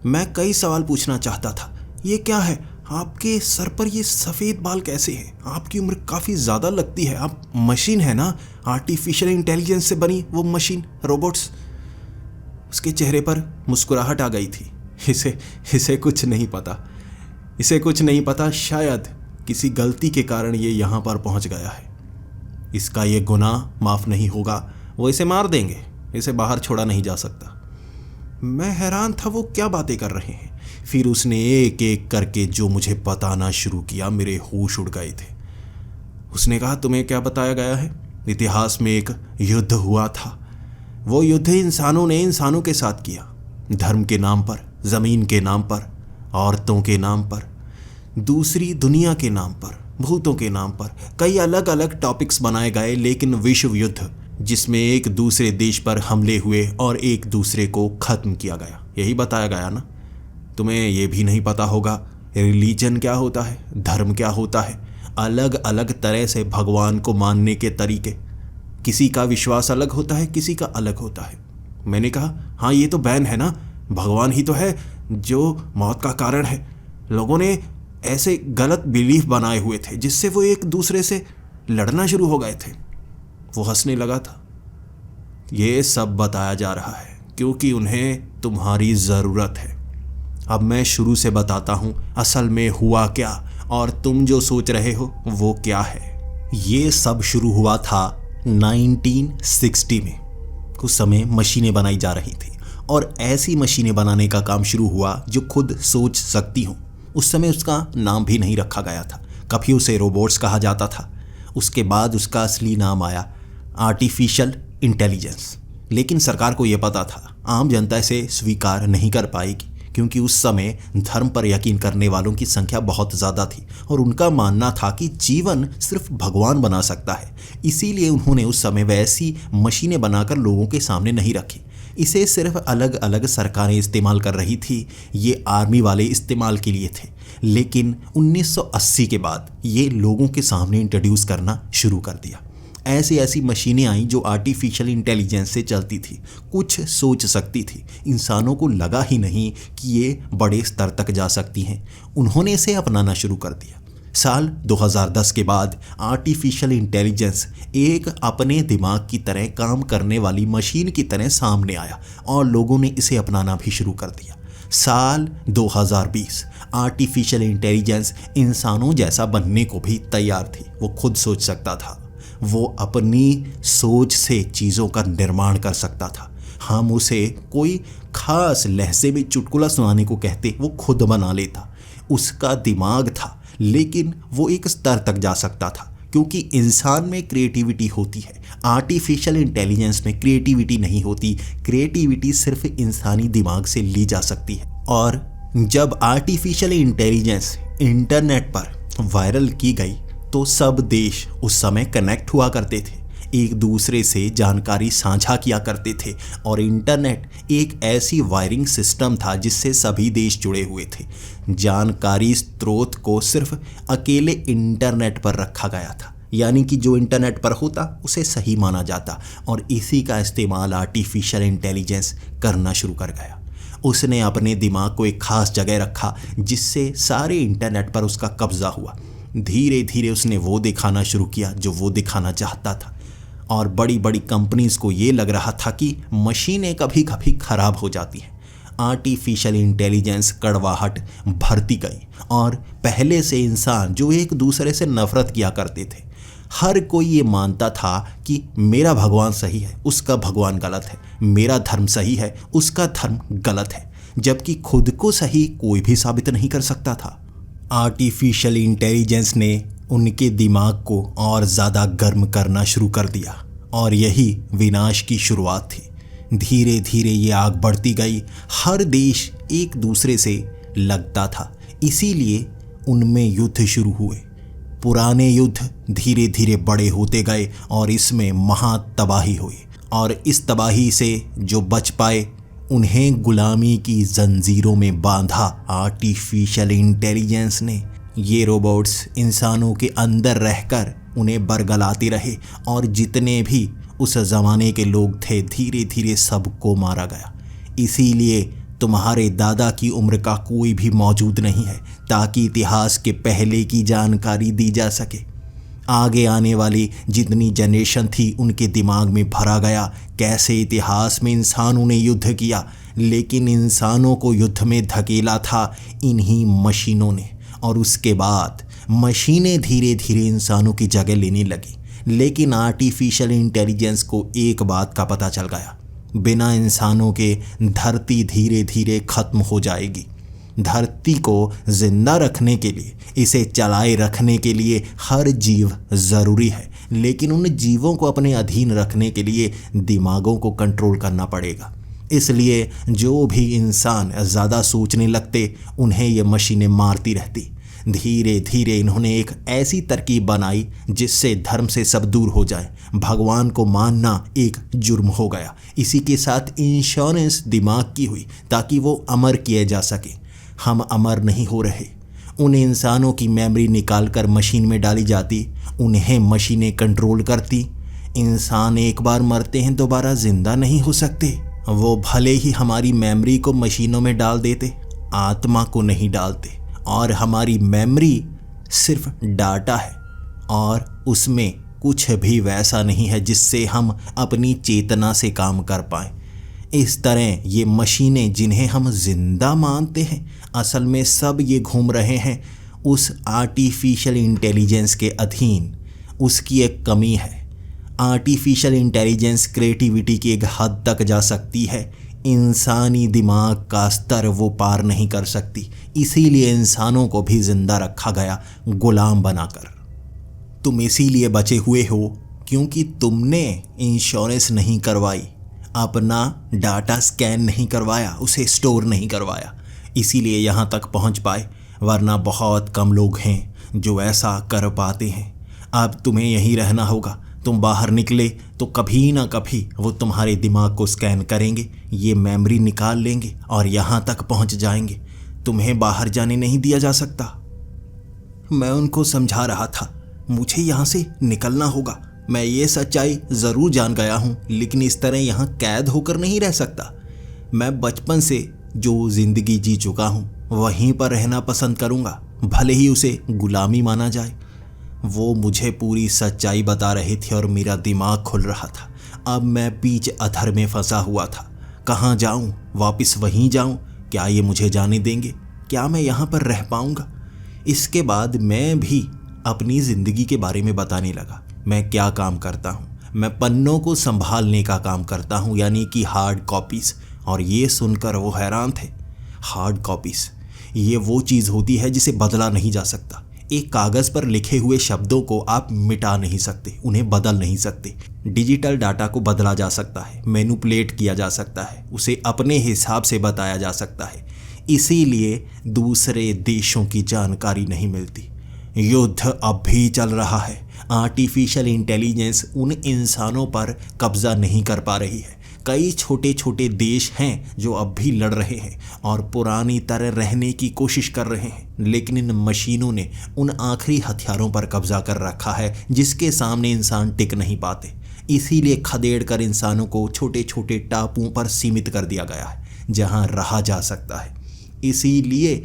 मैं कई सवाल पूछना चाहता था। ये क्या है, आपके सर पर ये सफ़ेद बाल कैसे हैं, आपकी उम्र काफ़ी ज़्यादा लगती है, आप मशीन है ना, आर्टिफिशियल इंटेलिजेंस से बनी वो मशीन, रोबोट्स। उसके चेहरे पर मुस्कुराहट आ गई थी। इसे कुछ नहीं पता, इसे कुछ नहीं पता, शायद किसी गलती के कारण ये यहाँ पर पहुँच गया है, इसका ये गुनाह माफ़ नहीं होगा, वो इसे मार देंगे, इसे बाहर छोड़ा नहीं जा सकता। मैं हैरान था वो क्या बातें कर रहे हैं। फिर उसने एक एक करके जो मुझे बताना शुरू किया, मेरे होश उड़ गए थे। उसने कहा, तुम्हें क्या बताया गया है, इतिहास में एक युद्ध हुआ था, वो युद्ध इंसानों ने इंसानों के साथ किया, धर्म के नाम पर, ज़मीन के नाम पर, औरतों के नाम पर, दूसरी दुनिया के नाम पर, भूतों के नाम पर, कई अलग अलग टॉपिक्स बनाए गए, लेकिन विश्व युद्ध जिसमें एक दूसरे देश पर हमले हुए और एक दूसरे को ख़त्म किया गया, यही बताया गया ना। तुम्हें ये भी नहीं पता होगा रिलीजन क्या होता है, धर्म क्या होता है, अलग अलग तरह से भगवान को मानने के तरीके, किसी का विश्वास अलग होता है, किसी का अलग होता है। मैंने कहा, हाँ ये तो बैन है ना, भगवान ही तो है जो मौत का कारण है। लोगों ने ऐसे गलत बिलीफ बनाए हुए थे जिससे वो एक दूसरे से लड़ना शुरू हो गए थे। वो हंसने लगा था। ये सब बताया जा रहा है क्योंकि उन्हें तुम्हारी ज़रूरत है। अब मैं शुरू से बताता हूँ असल में हुआ क्या और तुम जो सोच रहे हो वो क्या है। ये सब शुरू हुआ था 1960 में। कुछ समय मशीनें बनाई जा रही थी और ऐसी मशीनें बनाने का काम शुरू हुआ जो खुद सोच सकती हों। उस समय उसका नाम भी नहीं रखा गया था, कभी उसे रोबोट्स कहा जाता था। उसके बाद उसका असली नाम आया आर्टिफिशियल इंटेलिजेंस। लेकिन सरकार को यह पता था आम जनता इसे स्वीकार नहीं कर पाएगी, क्योंकि उस समय धर्म पर यकीन करने वालों की संख्या बहुत ज़्यादा थी और उनका मानना था कि जीवन सिर्फ भगवान बना सकता है। इसीलिए उन्होंने उस समय वैसी मशीनें बनाकर लोगों के सामने नहीं रखी। इसे सिर्फ अलग अलग सरकारें इस्तेमाल कर रही थी, ये आर्मी वाले इस्तेमाल के लिए थे। लेकिन 1980 के बाद ये लोगों के सामने इंट्रोड्यूस करना शुरू कर दिया। ऐसी ऐसी मशीनें आईं जो आर्टिफिशियल इंटेलिजेंस से चलती थी, कुछ सोच सकती थी। इंसानों को लगा ही नहीं कि ये बड़े स्तर तक जा सकती हैं। उन्होंने इसे अपनाना शुरू कर दिया। साल 2010 के बाद आर्टिफिशियल इंटेलिजेंस एक अपने दिमाग की तरह काम करने वाली मशीन की तरह सामने आया और लोगों ने इसे अपनाना भी शुरू कर दिया। साल 2020 आर्टिफिशियल इंटेलिजेंस इंसानों जैसा बनने को भी तैयार थी। वो खुद सोच सकता था, वो अपनी सोच से चीज़ों का निर्माण कर सकता था। हम उसे कोई खास लहजे में चुटकुला सुनाने को कहते, वो खुद बना लेता। उसका दिमाग था, लेकिन वो एक स्तर तक जा सकता था, क्योंकि इंसान में क्रिएटिविटी होती है, आर्टिफिशियल इंटेलिजेंस में क्रिएटिविटी नहीं होती। क्रिएटिविटी सिर्फ इंसानी दिमाग से ली जा सकती है। और जब आर्टिफिशियल इंटेलिजेंस इंटरनेट पर वायरल की गई तो सब देश उस समय कनेक्ट हुआ करते थे, एक दूसरे से जानकारी साझा किया करते थे। और इंटरनेट एक ऐसी वायरिंग सिस्टम था जिससे सभी देश जुड़े हुए थे। जानकारी स्रोत को सिर्फ अकेले इंटरनेट पर रखा गया था, यानी कि जो इंटरनेट पर होता उसे सही माना जाता। और इसी का इस्तेमाल आर्टिफिशियल इंटेलिजेंस करना शुरू कर गया। उसने अपने दिमाग को एक खास जगह रखा जिससे सारे इंटरनेट पर उसका कब्जा हुआ। धीरे धीरे उसने वो दिखाना शुरू किया जो वो दिखाना चाहता था। और बड़ी बड़ी कंपनीज़ को ये लग रहा था कि मशीनें कभी कभी ख़राब हो जाती हैं। आर्टिफिशियल इंटेलिजेंस कड़वाहट भरती गई और पहले से इंसान जो एक दूसरे से नफ़रत किया करते थे, हर कोई ये मानता था कि मेरा भगवान सही है, उसका भगवान गलत है, मेरा धर्म सही है, उसका धर्म गलत है, जबकि खुद को सही कोई भी साबित नहीं कर सकता था। आर्टिफिशियल इंटेलिजेंस ने उनके दिमाग को और ज़्यादा गर्म करना शुरू कर दिया और यही विनाश की शुरुआत थी। धीरे धीरे ये आग बढ़ती गई। हर देश एक दूसरे से लगता था, इसीलिए उनमें युद्ध शुरू हुए। पुराने युद्ध धीरे धीरे बड़े होते गए और इसमें महा तबाही हुई और इस तबाही से जो बच पाए उन्हें गुलामी की जंजीरों में बांधा आर्टिफिशियल इंटेलिजेंस ने। ये रोबोट्स इंसानों के अंदर रहकर उन्हें बरगलाते रहे और जितने भी उस ज़माने के लोग थे धीरे धीरे सबको मारा गया। इसीलिए तुम्हारे दादा की उम्र का कोई भी मौजूद नहीं है ताकि इतिहास के पहले की जानकारी दी जा सके। आगे आने वाली जितनी जनरेशन थी उनके दिमाग में भरा गया कैसे इतिहास में इंसानों ने युद्ध किया, लेकिन इंसानों को युद्ध में धकेला था इन्हीं मशीनों ने। और उसके बाद मशीनें धीरे धीरे इंसानों की जगह लेने लगी। लेकिन आर्टिफिशियल इंटेलिजेंस को एक बात का पता चल गया, बिना इंसानों के धरती धीरे धीरे खत्म हो जाएगी। धरती को जिंदा रखने के लिए, इसे चलाए रखने के लिए हर जीव ज़रूरी है, लेकिन उन जीवों को अपने अधीन रखने के लिए दिमागों को कंट्रोल करना पड़ेगा। इसलिए जो भी इंसान ज़्यादा सोचने लगते उन्हें ये मशीनें मारती रहती। धीरे धीरे इन्होंने एक ऐसी तरकीब बनाई जिससे धर्म से सब दूर हो जाए। भगवान को मानना एक जुर्म हो गया। इसी के साथ इंश्योरेंस दिमाग की हुई ताकि वो अमर किए जा सके। हम अमर नहीं हो रहे। उन इंसानों की मेमोरी निकाल कर मशीन में डाली जाती, उन्हें मशीनें कंट्रोल करती। इंसान एक बार मरते हैं दोबारा जिंदा नहीं हो सकते। वो भले ही हमारी मेमोरी को मशीनों में डाल देते, आत्मा को नहीं डालते। और हमारी मेमोरी सिर्फ डाटा है और उसमें कुछ भी वैसा नहीं है जिससे हम अपनी चेतना से काम कर पाएँ। इस तरह ये मशीनें जिन्हें हम जिंदा मानते हैं, असल में सब ये घूम रहे हैं उस आर्टिफिशियल इंटेलिजेंस के अधीन। उसकी एक कमी है, आर्टिफिशियल इंटेलिजेंस क्रिएटिविटी की एक हद तक जा सकती है, इंसानी दिमाग का स्तर वो पार नहीं कर सकती। इसीलिए इंसानों को भी जिंदा रखा गया गुलाम बनाकर। तुम इसीलिए बचे हुए हो क्योंकि तुमने इंश्योरेंस नहीं करवाई, अपना डाटा स्कैन नहीं करवाया, उसे स्टोर नहीं करवाया, इसीलिए यहाँ तक पहुँच पाए। वरना बहुत कम लोग हैं जो ऐसा कर पाते हैं। अब तुम्हें यहीं रहना होगा। तुम बाहर निकले तो कभी ना कभी वो तुम्हारे दिमाग को स्कैन करेंगे, ये मेमोरी निकाल लेंगे और यहाँ तक पहुँच जाएंगे। तुम्हें बाहर जाने नहीं दिया जा सकता। मैं उनको समझा रहा था, मुझे यहाँ से निकलना होगा। मैं ये सच्चाई ज़रूर जान गया हूँ, लेकिन इस तरह यहाँ कैद होकर नहीं रह सकता। मैं बचपन से जो ज़िंदगी जी चुका हूँ वहीं पर रहना पसंद करूँगा, भले ही उसे गुलामी माना जाए। वो मुझे पूरी सच्चाई बता रहे थे और मेरा दिमाग खुल रहा था। अब मैं बीच अधर में फंसा हुआ था। कहाँ जाऊँ? वापस वहीं जाऊँ? क्या ये मुझे जाने देंगे? क्या मैं यहाँ पर रह पाऊँगा? इसके बाद मैं भी अपनी ज़िंदगी के बारे में बताने लगा। मैं क्या काम करता हूँ? मैं पन्नों को संभालने का काम करता हूँ, यानी कि हार्ड कॉपीज़। और ये सुनकर वो हैरान थे। हार्ड कॉपीज़ ये वो चीज़ होती है जिसे बदला नहीं जा सकता। एक कागज़ पर लिखे हुए शब्दों को आप मिटा नहीं सकते, उन्हें बदल नहीं सकते। डिजिटल डाटा को बदला जा सकता है, मैनिपुलेट किया जा सकता है, उसे अपने हिसाब से बताया जा सकता है। इसीलिए दूसरे देशों की जानकारी नहीं मिलती। युद्ध अब भी चल रहा है। आर्टिफिशियल इंटेलिजेंस उन इंसानों पर कब्जा नहीं कर पा रही है। कई छोटे छोटे देश हैं जो अब भी लड़ रहे हैं और पुरानी तरह रहने की कोशिश कर रहे हैं, लेकिन इन मशीनों ने उन आखिरी हथियारों पर कब्जा कर रखा है जिसके सामने इंसान टिक नहीं पाते। इसीलिए खदेड़ कर इंसानों को छोटे छोटे टापुओं पर सीमित कर दिया गया है जहां रहा जा सकता है। इसीलिए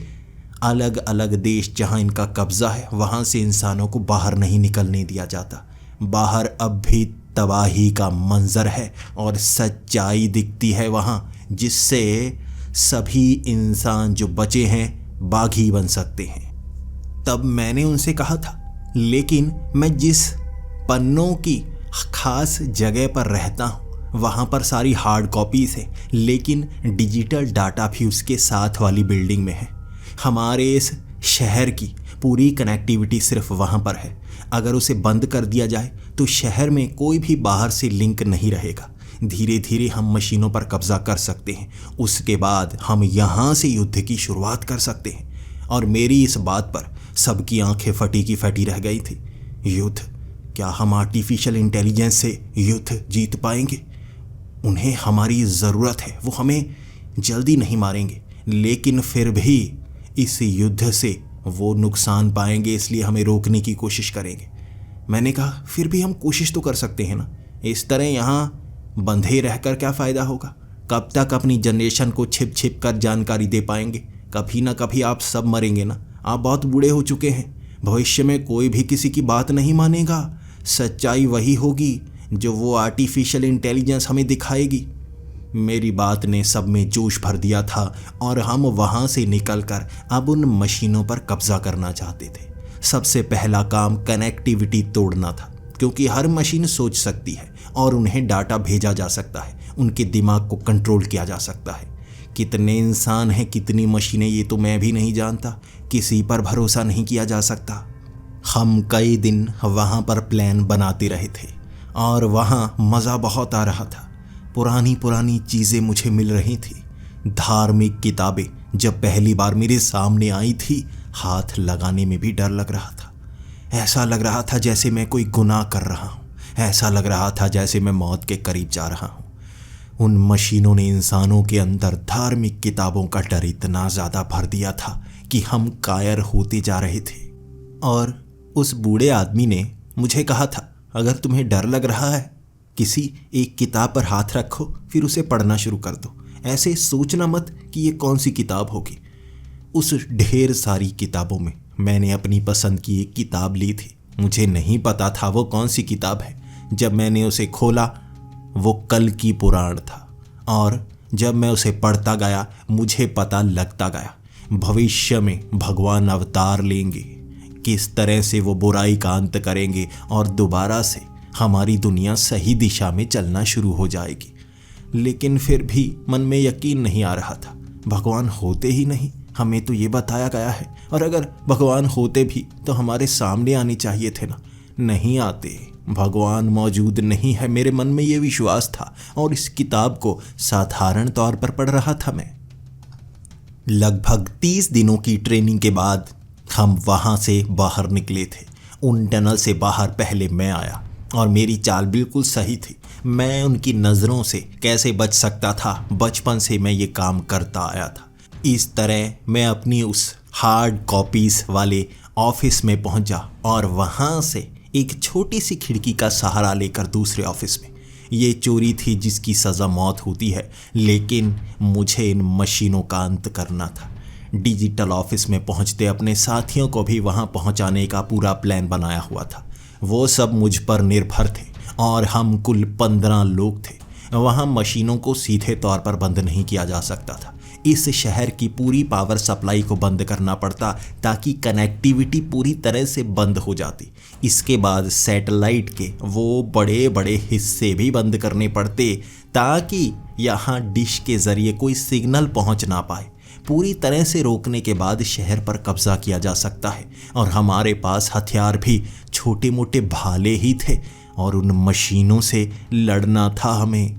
अलग अलग देश जहां इनका कब्जा है वहां से इंसानों को बाहर नहीं निकलने दिया जाता। बाहर अब भी तबाही का मंजर है और सच्चाई दिखती है वहाँ, जिससे सभी इंसान जो बचे हैं बागी बन सकते हैं। तब मैंने उनसे कहा था, लेकिन मैं जिस पन्नों की खास जगह पर रहता हूँ वहाँ पर सारी हार्ड कॉपीज़ है, लेकिन डिजिटल डाटा भी उसके साथ वाली बिल्डिंग में है। हमारे इस शहर की पूरी कनेक्टिविटी सिर्फ वहाँ पर है। अगर उसे बंद कर दिया जाए तो शहर में कोई भी बाहर से लिंक नहीं रहेगा। धीरे धीरे हम मशीनों पर कब्जा कर सकते हैं। उसके बाद हम यहाँ से युद्ध की शुरुआत कर सकते हैं। और मेरी इस बात पर सबकी आंखें फटी की फटी रह गई थी। युद्ध? क्या हम आर्टिफिशियल इंटेलिजेंस से युद्ध जीत पाएंगे? उन्हें हमारी ज़रूरत है, वो हमें जल्दी नहीं मारेंगे, लेकिन फिर भी इस युद्ध से वो नुकसान पाएंगे, इसलिए हमें रोकने की कोशिश करेंगे। मैंने कहा फिर भी हम कोशिश तो कर सकते हैं ना। इस तरह यहाँ बंधे रहकर क्या फ़ायदा होगा? कब तक अपनी जनरेशन को छिप छिप कर जानकारी दे पाएंगे? कभी ना कभी आप सब मरेंगे ना। आप बहुत बूढ़े हो चुके हैं। भविष्य में कोई भी किसी की बात नहीं मानेगा। सच्चाई वही होगी जो वो आर्टिफिशियल इंटेलिजेंस हमें दिखाएगी। मेरी बात ने सब में जोश भर दिया था और हम वहाँ से निकलकर अब उन मशीनों पर कब्जा करना चाहते थे। सबसे पहला काम कनेक्टिविटी तोड़ना था, क्योंकि हर मशीन सोच सकती है और उन्हें डाटा भेजा जा सकता है। उनके दिमाग को कंट्रोल किया जा सकता है। कितने इंसान हैं, कितनी मशीनें, ये तो मैं भी नहीं जानता। किसी पर भरोसा नहीं किया जा सकता। हम कई दिन वहाँ पर प्लान बनाते रहे थे और वहाँ मज़ा बहुत आ रहा था। पुरानी पुरानी चीज़ें मुझे मिल रही थी। धार्मिक किताबें जब पहली बार मेरे सामने आई थी, हाथ लगाने में भी डर लग रहा था। ऐसा लग रहा था जैसे मैं कोई गुनाह कर रहा हूँ। ऐसा लग रहा था जैसे मैं मौत के करीब जा रहा हूँ। उन मशीनों ने इंसानों के अंदर धार्मिक किताबों का डर इतना ज़्यादा भर दिया था कि हम कायर होते जा रहे थे। और उस बूढ़े आदमी ने मुझे कहा था, अगर तुम्हें डर लग रहा है, किसी एक किताब पर हाथ रखो, फिर उसे पढ़ना शुरू कर दो। ऐसे सोचना मत कि ये कौन सी किताब होगी। उस ढेर सारी किताबों में मैंने अपनी पसंद की एक किताब ली थी। मुझे नहीं पता था वो कौन सी किताब है। जब मैंने उसे खोला, वो कल की पुराण था। और जब मैं उसे पढ़ता गया, मुझे पता लगता गया भविष्य में भगवान अवतार लेंगे, किस तरह से वो बुराई का अंत करेंगे और दोबारा से हमारी दुनिया सही दिशा में चलना शुरू हो जाएगी। लेकिन फिर भी मन में यकीन नहीं आ रहा था। भगवान होते ही नहीं, हमें तो ये बताया गया है। और अगर भगवान होते भी तो हमारे सामने आने चाहिए थे ना। नहीं आते। भगवान मौजूद नहीं है, मेरे मन में ये विश्वास था। और इस किताब को साधारण तौर पर पढ़ रहा था मैं। लगभग 30 दिनों की ट्रेनिंग के बाद हम वहाँ से बाहर निकले थे। उन टनल से बाहर पहले मैं आया और मेरी चाल बिल्कुल सही थी। मैं उनकी नज़रों से कैसे बच सकता था? बचपन से मैं ये काम करता आया था। इस तरह मैं अपनी उस हार्ड कॉपीज़ वाले ऑफिस में पहुंचा और वहाँ से एक छोटी सी खिड़की का सहारा लेकर दूसरे ऑफिस में। ये चोरी थी जिसकी सज़ा मौत होती है, लेकिन मुझे इन मशीनों का अंत करना था। डिजिटल ऑफिस में पहुंचते अपने साथियों को भी वहां पहुंचाने का पूरा प्लान बनाया हुआ था। वो सब मुझ पर निर्भर थे और हम कुल 15 लोग थे। वहां मशीनों को सीधे तौर पर बंद नहीं किया जा सकता था। इस शहर की पूरी पावर सप्लाई को बंद करना पड़ता ताकि कनेक्टिविटी पूरी तरह से बंद हो जाती। इसके बाद सैटेलाइट के वो बड़े बड़े हिस्से भी बंद करने पड़ते ताकि यहाँ डिश के ज़रिए कोई सिग्नल पहुँच ना पाए। पूरी तरह से रोकने के बाद शहर पर कब्जा किया जा सकता है। और हमारे पास हथियार भी छोटे मोटे भाले ही थे और उन मशीनों से लड़ना था हमें।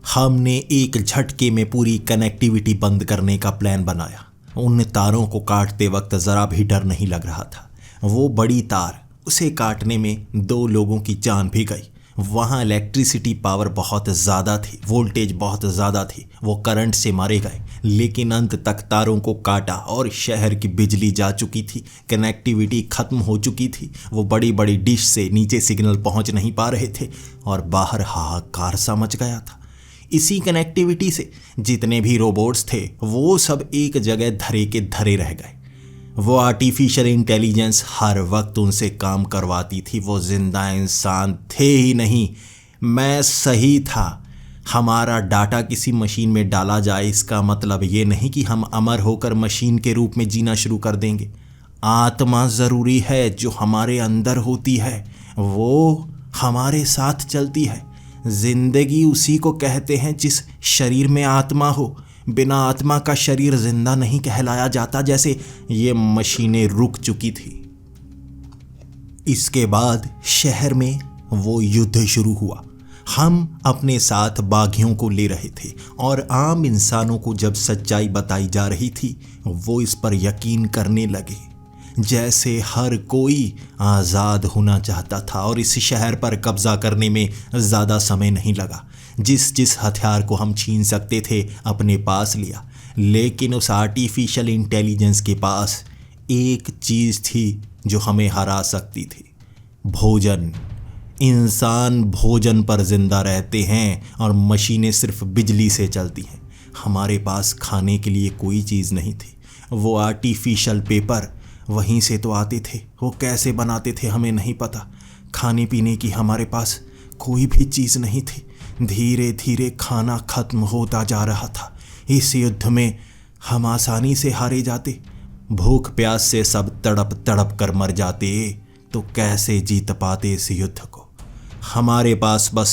हमने एक झटके में पूरी कनेक्टिविटी बंद करने का प्लान बनाया। उन तारों को काटते वक्त ज़रा भी डर नहीं लग रहा था। वो बड़ी तार, उसे काटने में 2 लोगों की जान भी गई। वहाँ इलेक्ट्रिसिटी पावर बहुत ज़्यादा थी, वोल्टेज बहुत ज़्यादा थी। वो करंट से मारे गए, लेकिन अंत तक तारों को काटा और शहर की बिजली जा चुकी थी। कनेक्टिविटी ख़त्म हो चुकी थी। वो बड़ी बड़ी डिश से नीचे सिग्नल पहुँच नहीं पा रहे थे और बाहर हाहाकार सा मच गया था। इसी कनेक्टिविटी से जितने भी रोबोट्स थे वो सब एक जगह धरे के धरे रह गए। वो आर्टिफिशियल इंटेलिजेंस हर वक्त उनसे काम करवाती थी। वो जिंदा इंसान थे ही नहीं। मैं सही था। हमारा डाटा किसी मशीन में डाला जाए, इसका मतलब ये नहीं कि हम अमर होकर मशीन के रूप में जीना शुरू कर देंगे। आत्मा ज़रूरी है जो हमारे अंदर होती है, वो हमारे साथ चलती है। जिंदगी उसी को कहते हैं जिस शरीर में आत्मा हो। बिना आत्मा का शरीर जिंदा नहीं कहलाया जाता, जैसे ये मशीनें रुक चुकी थी। इसके बाद शहर में वो युद्ध शुरू हुआ। हम अपने साथ बागियों को ले रहे थे और आम इंसानों को जब सच्चाई बताई जा रही थी वो इस पर यकीन करने लगे, जैसे हर कोई आज़ाद होना चाहता था। और इस शहर पर कब्जा करने में ज़्यादा समय नहीं लगा। जिस जिस हथियार को हम छीन सकते थे अपने पास लिया, लेकिन उस आर्टिफिशियल इंटेलिजेंस के पास एक चीज़ थी जो हमें हरा सकती थी, भोजन। इंसान भोजन पर जिंदा रहते हैं और मशीनें सिर्फ बिजली से चलती हैं। हमारे पास खाने के लिए कोई चीज़ नहीं थी। वो आर्टिफिशियल पेपर वहीं से तो आते थे, वो कैसे बनाते थे हमें नहीं पता। खाने पीने की हमारे पास कोई भी चीज़ नहीं थी। धीरे धीरे खाना खत्म होता जा रहा था। इस युद्ध में हम आसानी से हारे जाते। भूख प्यास से सब तड़प तड़प कर मर जाते, तो कैसे जीत पाते इस युद्ध को। हमारे पास बस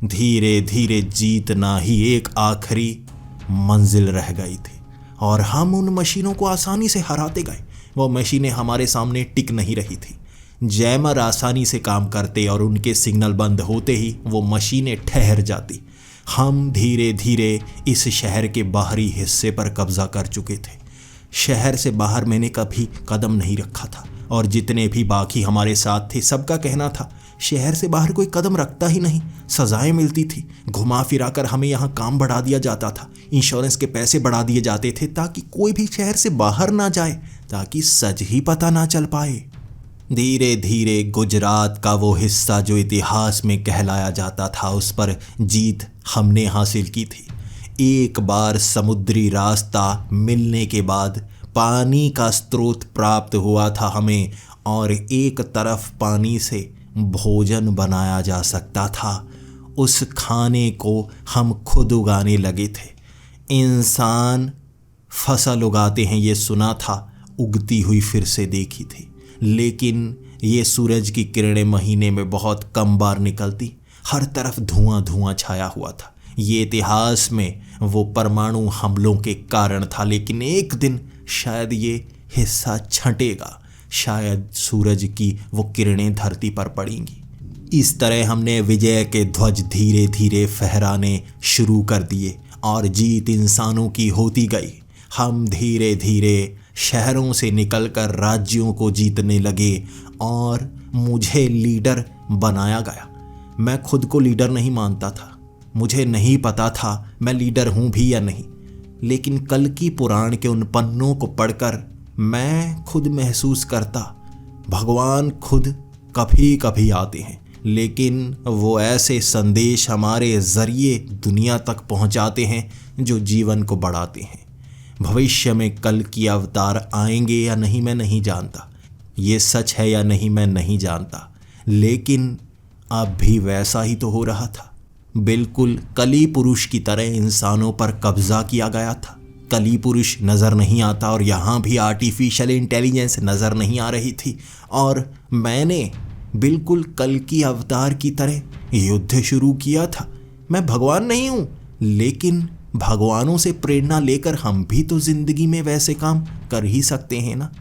धीरे धीरे जीतना ही एक आखिरी मंजिल रह गई थी और हम उन मशीनों को आसानी से हराते गए। वो मशीनें हमारे सामने टिक नहीं रही थी। जैमर आसानी से काम करते और उनके सिग्नल बंद होते ही वो मशीनें ठहर जाती। हम धीरे धीरे इस शहर के बाहरी हिस्से पर कब्जा कर चुके थे। शहर से बाहर मैंने कभी कदम नहीं रखा था और जितने भी बाकी हमारे साथ थे सबका कहना था शहर से बाहर कोई कदम रखता ही नहीं, सजाएं मिलती थी। घुमा फिरा कर हमें यहाँ काम बढ़ा दिया जाता था, इंश्योरेंस के पैसे बढ़ा दिए जाते थे ताकि कोई भी शहर से बाहर ना जाए, ताकि सच ही पता ना चल पाए। धीरे धीरे गुजरात का वो हिस्सा जो इतिहास में कहलाया जाता था, उस पर जीत हमने हासिल की थी। एक बार समुद्री रास्ता मिलने के बाद पानी का स्रोत प्राप्त हुआ था हमें, और एक तरफ पानी से भोजन बनाया जा सकता था। उस खाने को हम खुद उगाने लगे थे। इंसान फसल उगाते हैं ये सुना था, उगती हुई फिर से देखी थी, लेकिन ये सूरज की किरणें महीने में बहुत कम बार निकलती। हर तरफ धुआं धुआं छाया हुआ था। ये इतिहास में वो परमाणु हमलों के कारण था, लेकिन एक दिन शायद ये हिस्सा छंटेगा, शायद सूरज की वो किरणें धरती पर पड़ेंगी। इस तरह हमने विजय के ध्वज धीरे धीरे फहराने शुरू कर दिए और जीत इंसानों की होती गई। हम धीरे धीरे शहरों से निकलकर राज्यों को जीतने लगे और मुझे लीडर बनाया गया। मैं खुद को लीडर नहीं मानता था, मुझे नहीं पता था मैं लीडर हूँ भी या नहीं, लेकिन कल की पुराण के उन पन्नों को पढ़कर मैं खुद महसूस करता भगवान खुद कभी कभी आते हैं, लेकिन वो ऐसे संदेश हमारे ज़रिए दुनिया तक पहुंचाते हैं जो जीवन को बढ़ाते हैं। भविष्य में कल की अवतार आएंगे या नहीं मैं नहीं जानता, ये सच है या नहीं मैं नहीं जानता, लेकिन अब भी वैसा ही तो हो रहा था। बिल्कुल कली पुरुष की तरह इंसानों पर कब्जा किया गया था। कली पुरुष नज़र नहीं आता और यहाँ भी आर्टिफिशियल इंटेलिजेंस नज़र नहीं आ रही थी, और मैंने बिल्कुल कल की अवतार की तरह युद्ध शुरू किया था। मैं भगवान नहीं हूँ, लेकिन भगवानों से प्रेरणा लेकर हम भी तो ज़िंदगी में वैसे काम कर ही सकते हैं ना।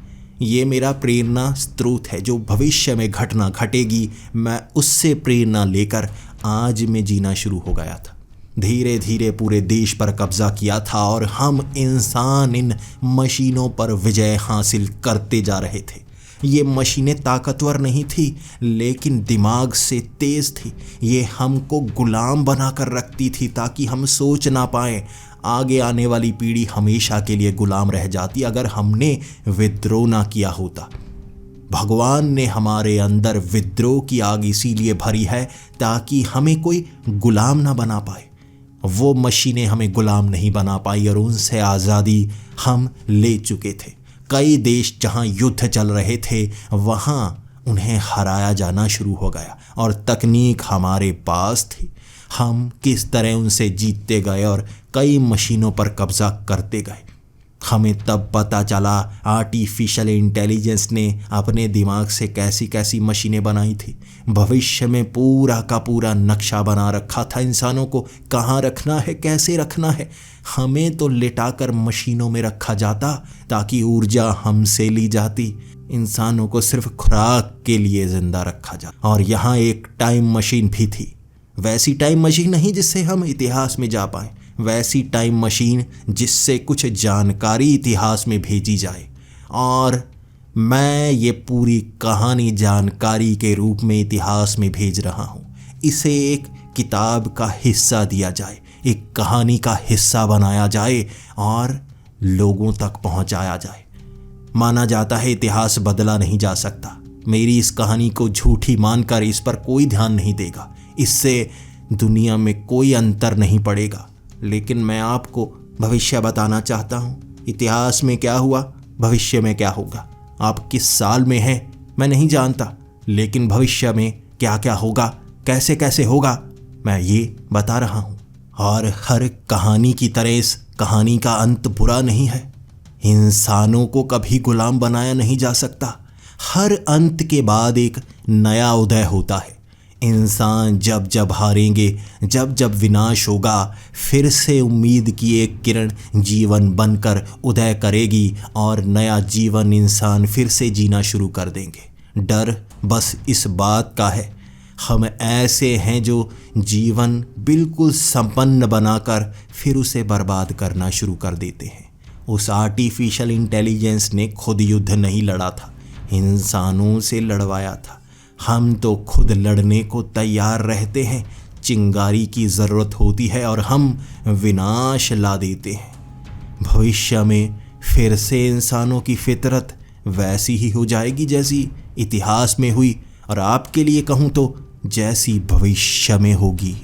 ये मेरा प्रेरणा स्रोत है, जो भविष्य में घटना घटेगी मैं उससे प्रेरणा लेकर आज में जीना शुरू हो गया था। धीरे धीरे पूरे देश पर कब्जा किया था और हम इंसान इन मशीनों पर विजय हासिल करते जा रहे थे। ये मशीनें ताकतवर नहीं थी, लेकिन दिमाग से तेज थी। ये हमको गुलाम बनाकर रखती थी ताकि हम सोच ना पाएं। आगे आने वाली पीढ़ी हमेशा के लिए गुलाम रह जाती अगर हमने विद्रोह ना किया होता। भगवान ने हमारे अंदर विद्रोह की आग इसीलिए भरी है ताकि हमें कोई गुलाम ना बना पाए। वो मशीनें हमें गुलाम नहीं बना पाई और उनसे आज़ादी हम ले चुके थे। कई देश जहां युद्ध चल रहे थे वहां उन्हें हराया जाना शुरू हो गया और तकनीक हमारे पास थी। हम किस तरह उनसे जीतते गए और कई मशीनों पर कब्जा करते गए। हमें तब पता चला आर्टिफिशियल इंटेलिजेंस ने अपने दिमाग से कैसी कैसी मशीनें बनाई थी। भविष्य में पूरा का पूरा नक्शा बना रखा था इंसानों को कहाँ रखना है, कैसे रखना है। हमें तो लिटाकर मशीनों में रखा जाता ताकि ऊर्जा हमसे ली जाती। इंसानों को सिर्फ खुराक के लिए जिंदा रखा जाता। और यहाँ एक टाइम मशीन भी थी, वैसी टाइम मशीन नहीं जिससे हम इतिहास में जा पाएं, वैसी टाइम मशीन जिससे कुछ जानकारी इतिहास में भेजी जाए। और मैं ये पूरी कहानी जानकारी के रूप में इतिहास में भेज रहा हूँ। इसे एक किताब का हिस्सा दिया जाए, एक कहानी का हिस्सा बनाया जाए और लोगों तक पहुँचाया जाए। माना जाता है इतिहास बदला नहीं जा सकता। मेरी इस कहानी को झूठी मानकर इस पर कोई ध्यान नहीं देगा, इससे दुनिया में कोई अंतर नहीं पड़ेगा। लेकिन मैं आपको भविष्य बताना चाहता हूँ। इतिहास में क्या हुआ, भविष्य में क्या होगा। आप किस साल में हैं मैं नहीं जानता, लेकिन भविष्य में क्या क्या होगा, कैसे कैसे होगा, मैं ये बता रहा हूँ। और हर कहानी की तरह इस कहानी का अंत बुरा नहीं है। इंसानों को कभी गुलाम बनाया नहीं जा सकता। हर अंत के बाद एक नया उदय होता है। इंसान जब जब हारेंगे, जब जब विनाश होगा, फिर से उम्मीद की एक किरण जीवन बनकर उदय करेगी और नया जीवन इंसान फिर से जीना शुरू कर देंगे। डर बस इस बात का है, हम ऐसे हैं जो जीवन बिल्कुल संपन्न बनाकर फिर उसे बर्बाद करना शुरू कर देते हैं। उस आर्टिफिशियल इंटेलिजेंस ने खुद युद्ध नहीं लड़ा था, इंसानों से लड़वाया था। हम तो खुद लड़ने को तैयार रहते हैं। चिंगारी की ज़रूरत होती है और हम विनाश ला देते हैं। भविष्य में फिर से इंसानों की फितरत वैसी ही हो जाएगी जैसी इतिहास में हुई, और आपके लिए कहूँ तो जैसी भविष्य में होगी।